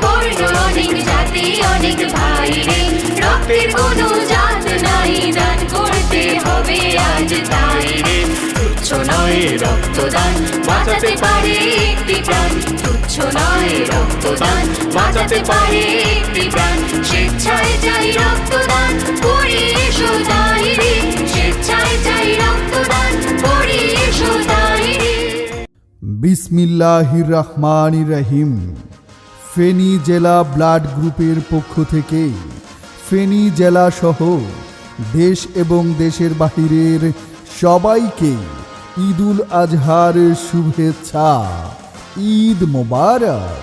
বর্ণ অনেক জাতি অনেক ভাই রে, রক্তের কোনো জাত নাই, দান করতে হবে আজ তাই রে। তুচ্ছ নয় রক্তদান, বাঁচাতে পারে একটি প্রাণ, তুচ্ছ নয় রক্তদান, বাঁচাতে পারে একটি প্রাণ। স্বেচ্ছায় চাই রক্তদান, করি এসো তাই রে, স্বেচ্ছায় চাই রক্তদান, করি এসো তাই রে। বিসমিল্লাহির রহমানির রহিম। ফেনী জেলা ব্লাড গ্রুপের পক্ষ থেকে ফেনী জেলা সহ দেশ এবং দেশের বাহিরের সবাইকে ঈদুল আজহার শুভেচ্ছা। ঈদ মোবারক,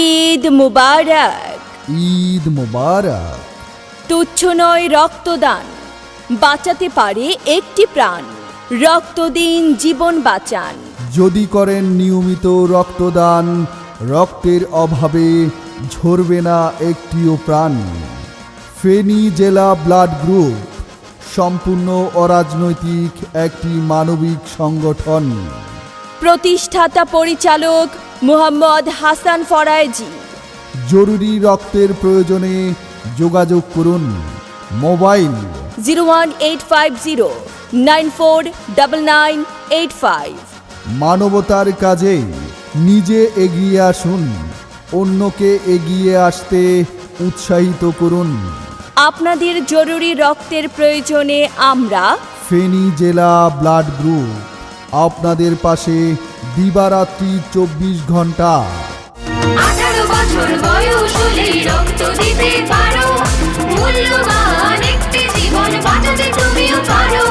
ঈদ মুবারক। ঈদ মোবারক। তুচ্ছ নয় রক্তদান, বাঁচাতে পারে একটি প্রাণ, রক্ত দিন জীবন বাঁচান। যদি করেন নিয়মিত রক্তদান, রক্তের অভাবে ঝরবে না একটিও প্রাণ। ফেনী জেলা ব্লাড গ্রুপ সম্পূর্ণ অরাজনৈতিক একটি মানবিক সংগঠন। প্রতিষ্ঠাতা পরিচালক মোহাম্মদ হাসান ফরায়েজি। জরুরি রক্তের প্রয়োজনে যোগাযোগ করুন। মোবাইল 01850949985। মানবতার কাজে নিজে এগিয়ে আসুন, অন্যকে এগিয়ে আসতে উৎসাহিত করুন। আপনাদের জরুরি রক্তের প্রয়োজনে আমরা ফেনী জেলা ব্লাড গ্রুপ আপনাদের পাশে দিবারাত্রি 24 ঘন্টা। 18 বছর বয়স হলেই রক্ত দিতে পারো, মূল্যবান একটি জীবন বাঁচাতে তুমিও পারো।